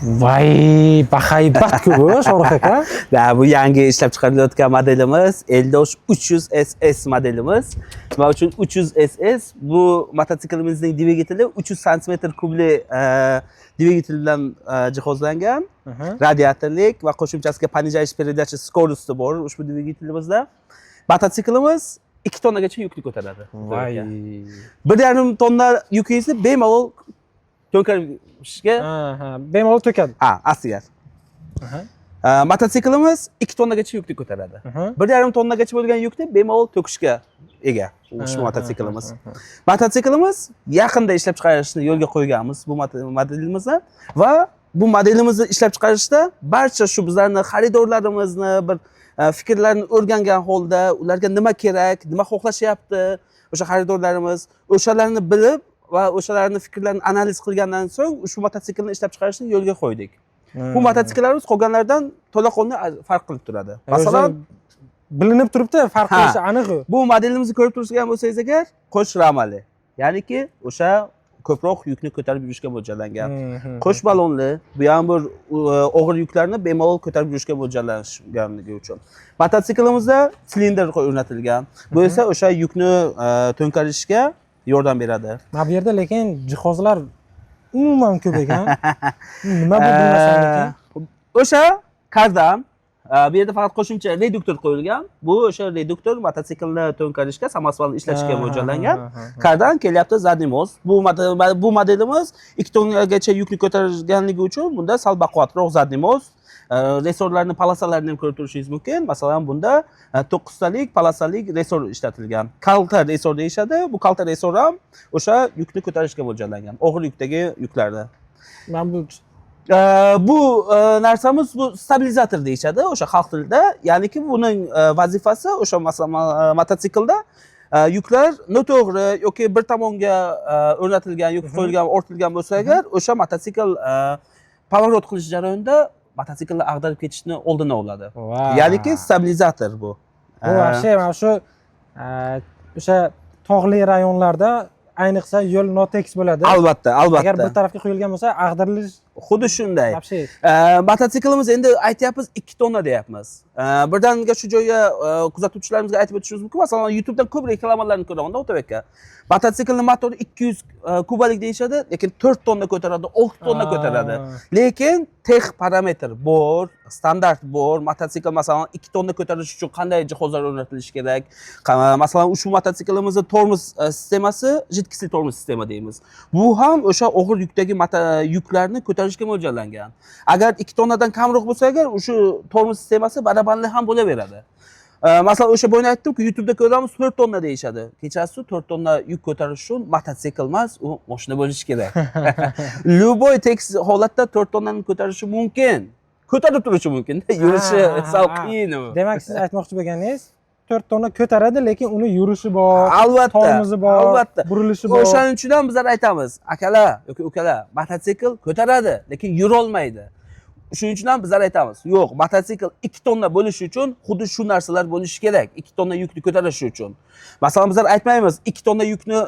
Vay, bahaybat-ku bu, Shohrux aka. Bu yangi ishlab chiqarilayotgan modelimiz Eldosh 300 SS modelimiz. Nima uchun 300 SS? Bu mototsiklimizning dvigateli 300 sm kubli dvigatel bilan jihozlangan. Radiatorlik va qo'shimchasiga понижающий передача скорости bor ushbu dvigatelimizda. Mototsiklimiz 2 tonnagacha yukni ko'taradi. Vay. 1,5 tonna yukingizni bemalol to'nkarishga bemalol to'kadi. astiga. Mototsiklimiz 2 tonnagacha yukni ko'taradi. 1,5 tonnagacha bo'lgan yukni bemalol to'kishga ega ushbu mototsiklimiz. Mototsiklimiz yaqinda ishlab chiqarishni yo'lga qo'yganmiz bu modelimizni va bu modelimizni ishlab chiqarishda barcha shu bizlarning xaridorlarimizni bir fikrlarini o'rgangan holda ularga nima kerak, nima xohlashyapti, o'sha xaridorlarimiz o'shalarni bilib va o'shalarning fikrlarini analiz qilgandan so'ng ushbu mototsiklni ishlab chiqarishni yo'lga qo'ydik. Bu mototsiklarimiz qolganlardan to'laqonli farq qilib turadi. Masalan, bilinib turibdi, farq qilishi aniq. Bu modelimizni ko'rib turgan bo'lsangiz agar, qo'sh ramali. Ya'niki o'sha ko'proq yukni ko'tarib yurishga mo'ljallangan. Qo'sh ballonli, bu ham bir og'ir yuklarni bemalol ko'tarib yurishga mo'ljallanganligi uchun. Mototsiklimizda silindr o'rnatilgan. Bu esa o'sha yukni to'nkarishga yordam beradi. Mana bu yerda lekin jihozlar umuman ko'p ekan. Nima bu bilmasam lekin. O'sha kardan bu yerda faqat qo'shimcha reduktor qo'yilgan. Bu o'sha reduktor mototsiklni to'nkarishga, samosvalni ishlashga mo'ljallangan. Kardan kelyapti zadniy most. Bu modelimiz 2 tonnagacha yukni ko'targanligi uchun bunda sal baquvvatroq zadniy most. Resorlarning palasalarini ham ko'rib turishingiz mumkin. Masalan, bunda 9 talik palasalik resor ishlatilgan. Kalta resor deyishadi. Bu kalta resor ham o'sha yukni ko'tarishga mo'ljallangan. Og'ir yukdagi yuklarda. Mana bu narsamiz bu stabilizator deyishadi o'sha xalq tilida. Ya'niki buning vazifasi o'sha mototsiklda yuklar noto'g'ri yoki bir tomonga o'rnatilgan yoki qo'yilgan, ortilgan bo'lsa agar, o'sha mototsikl pavorot qilish jarayonida mototsiklni ag'darib ketishni oldini oladi. Ya'niki stabilizator bu. Bu vaqti mana shu o'sha tog'li rayonlarda ayniqsa yo'l notekis bo'ladi. Albatta. Agar bir tarafga qo'yilgan bo'lsa, ag'darilish xuddi shunday. Mototsiklimiz endi aytyapmiz 2 tonna deyapmiz. Birdaniga shu joyga kuzatuvchilarimizga aytib o'tishimiz mumkin. Masalan, YouTube'dan ko'p reklamalarni ko'raman, O'tib aka. Mototsiklning motori 200 kubalik deyishadi, lekin 4 tonna ko'taradi, 6 tonna ko'taradi. Lekin tex parametr bor, standart bor. Mototsikl masalan 2 tonna ko'tarish uchun qanday jihozlar o'rnatilishi kerak? Masalan, ushbu mototsiklimizning tormoz sistemasi jidkisli tormoz sistema deymiz. Bu ham o'sha og'ir yukdagi yuklarni ko'tarishga mo'ljallangan. Agar 2 tonnadan kamroq bo'lsa agar, o'sha tormoz sistemasi barabarlik ham bo'laveradi. Masalan, o'sha bo'yni aytdim-ku, YouTube'da ko'ramiz 4 tonna deyishadi. Kechasi 4 tonna yuk ko'tarish uchun mototsikl emas, u mashina bo'lishi kerak. Любой tekis holatda 4 tonnani ko'tarishi mumkin. Ko'tarib turishi mumkin. Yurishi sal qiyin u. Demak, siz aytmoqchi bo'lganingiz 4 tonna ko'taradi, lekin uni yurishi bor, albatta, tormozi bor, albatta, burilishi bor. O'shaning uchun ham bizlar aytamiz, akalar yoki ukalar, mototsikl ko'taradi, lekin yura olmaydi. Shuning uchun ham bizlar aytamiz, yo'q, mototsikl 2 tonna bo'lishi uchun xuddi shu narsalar bo'lishi kerak, 2 tonna yukni ko'tarish uchun. Masalan, bizlar aytmaymiz 2 tonna yukni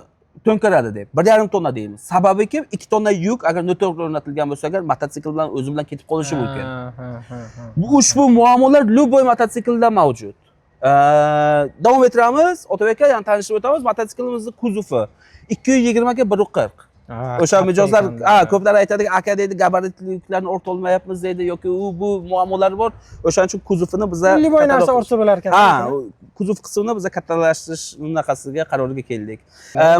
to'nkaradi deb. 1,5 tonna deymiz. Sababiki 2 tonna yuk agar noto'g'ri o'rnatilgan bo'lsa agar mototsikl bilan o'zi bilan ketib qolishi mumkin. Bu ushbu muammolar любой mototsiklda mavjud. Davom ettiramiz. O'tib aka, yana tanishib o'tamiz. Mototsiklimizni kuzovi 220 ga 140. O'sha mijozlar, ko'plar aytadi, aka deydi, gabaritli yuklarni orta olmayapmiz deydi yoki bu muammolar bor. O'shaning uchun kuzovini bizlar Liboy narsa ortsa bo'lar ekan. Kuzov qismini biz kattalashtirish bunaqasiga qarorga keldik.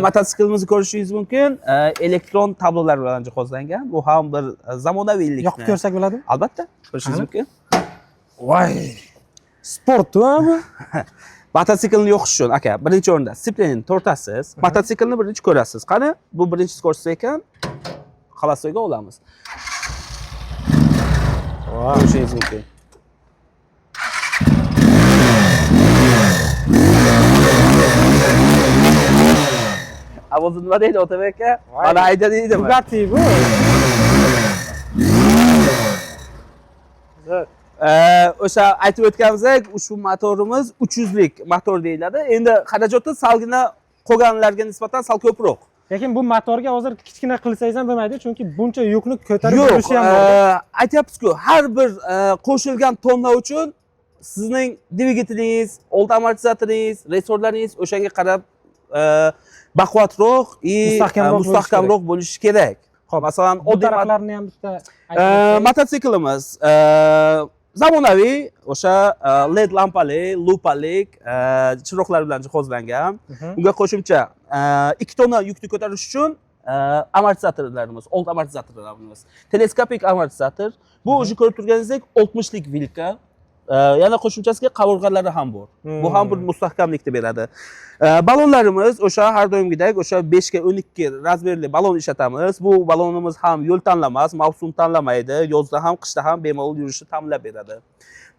Mototsiklimizni ko'rishingiz mumkin, elektron tablolar bilan jihozlangan. Bu ham bir zamonaviylik. Yoqib ko'rsak bo'ladimi? Albatta, ko'rishingiz mumkin. Voy! Sport-ku bu. Mototsiklni yoqish uchun aka, birinchi o'rinda splitni tortasiz, mototsiklni birinchi ko'rasiz. Qani, bu birinchi skorsda ekan, xalasoyga olamiz. Ko'rishingiz mumkin. Ovozi nima deydi O'tib aka? Mana ayda deydimi? Bugatti bu. O'sha aytib o'tganimizdek, ushbu motorimiz 300 lik motor deyiladi. Endi xarajati salgina qolganlarga nisbatan sal ko'proq. Lekin bu motorga hozir kichkina qilsangiz ham bo'lmaydi, chunki buncha yukni ko'tarib Yo'q, yurishi ham bor. aytyapsiz-ku, har bir qo'shilgan tonna uchun sizning dvigatelingiz, old amortizatoringiz, resorlaringiz o'shanga qarab baquvvatroq mustahkamroq bo'lishi kerak. Xo'p, masalan, oddiy taraflarni ham bitta mototsiklimiz zamonaviy o'sha LED lampali, lupalik chiroqlar bilan jihozlangan. Unga qo'shimcha 2 tonna yukni ko'tarish uchun amortizatorlarimiz, old amortizatorlarimiz, teleskopik amortizator. Bu o'zi ko'rib turganingizdek 60 lik vilka. Yana qo'shimchasiga qavurg'alari ham bor. Bu ham bir mustahkamlikni beradi. Balonlarimiz o'sha har doimgidek o'sha 5 ga 12 razmerli balon ishlatamiz. Bu balonimiz ham yo'l tanlamas, mavsum tanlamaydi. Yozda ham, qishda ham bemalol yurishni ta'minlab beradi.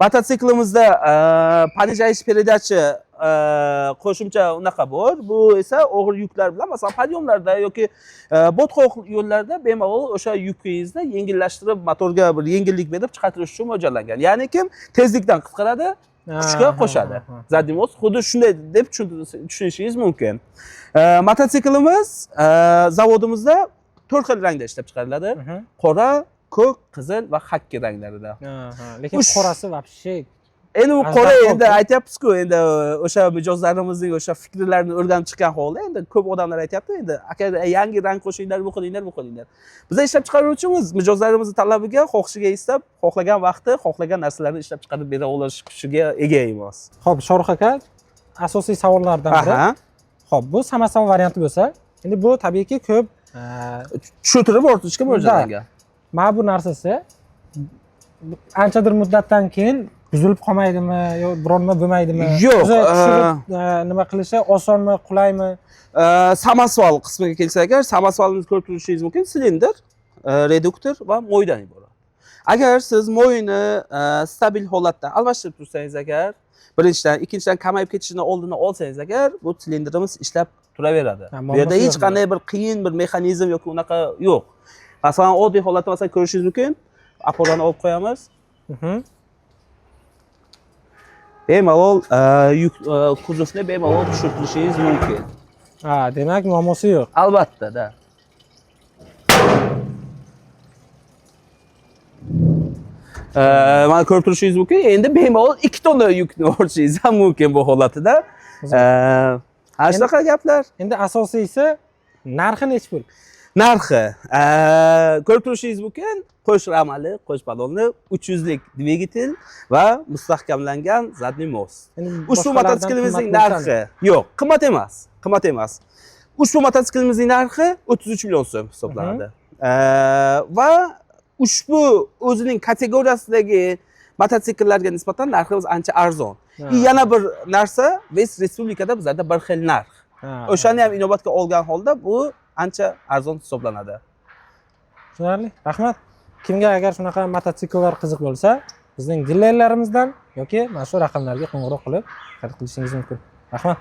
Mototsiklimizda понижающий передаchi qo'shimcha unaqa bor. Bu esa og'ir yuklar bilan, masalan, podyomlarda yoki botqoq yo'llarda bemalol o'sha yukingizni yengillashtirib, motorga bir yengillik berib chiqartirish uchun mo'ljallangan. Ya'ni kim tezlikdan qisqaradi, kuchga qo'shadi. Zadniy most xuddi shunday deb tushunishingiz mumkin. Mototsiklimiz zavodimizda 4 xil rangda ishlab chiqariladi. Qora, ko'k, qizil va xakki ranglarida. Lekin qorasi вообще endi u qora endi aytyapsiz-ku, endi o'sha mijozlarimizning o'sha fikrlarini o'rganib chiqqan holda endi ko'p odamlar aytyapti, endi aka yangi rang qo'shinglar, bu qilinglar, bu qilinglar. Biz ishlab chiqaruvchimiz mijozlarimizning talabiga, xohishiga istab, xohlagan vaqtda, xohlagan narsalarni ishlab chiqarib bera olish kuchiga ega emas. Xo'p, Shoruh aka, asosiy savollardan biri. Xo'p, bu samosom varianti bo'lsa, endi bu tabiiyki ko'p tushuntirib o'rtishga mo'ljallangan. Mana bu narsasi anchadir muddatdan keyin buzilib qolmaydimi yo biror nima bo'lmaydimi? Yo'q, nima qilishi osonmi, qulaymi? Samosval qismiga kelsak agar, samosvalni ko'rib turishingiz mumkin, silindr, reduktor va mo'ydan iborat. Agar siz mo'yni stabil holatda almashtirib tursangiz agar, birinchidan, ikkinchidan kamayib ketishining oldini olsangiz agar, bu silindrimiz ishlab turaveradi. Bu yerda hech qanday bir qiyin bir mexanizm yoki unaqa yo'q. Masalan, oddiy holatda masalan ko'rishingiz mumkin. Aporani olib qo'yamiz. Bemalol yuk kuzovni bemalol tushirtirishingiz mumkin. Demak, muammosi yo'q. Albatta, da. Mana ko'rib turishingiz mumkin. Endi bemalol 2 tonna yukni ortishingiz ham mumkin bu holatida. Shunaqa gaplar. Endi asosiysi narxi nechi pul? Narxi ko'rib turishingiz mumkin, qo'sh ramali, qo'sh balonli 300 lik dvigatel va mustahkamlangan zadniy most. Ushbu mototsiklimizning narxi yo'q, qimmat emas, qimmat emas. Ushbu mototsiklimizning narxi 33 million so'm hisoblanadi. Va ushbu o'zining kategoriyasidagi mototsikillarga nisbatan narximiz ancha arzon. Yana bir narsa, West Respublikada bizda bir xil narx. O'shani ham inobatga olgan holda bu ancha arzon hisoblanadi. Tushunarli. Rahmat. Kimga agar shunaqa mototsikllar qiziq bo'lsa, bizning dilerlarimizdan yoki mana shu raqamlarga qo'ng'iroq qilib xarid qilishingiz mumkin. Rahmat.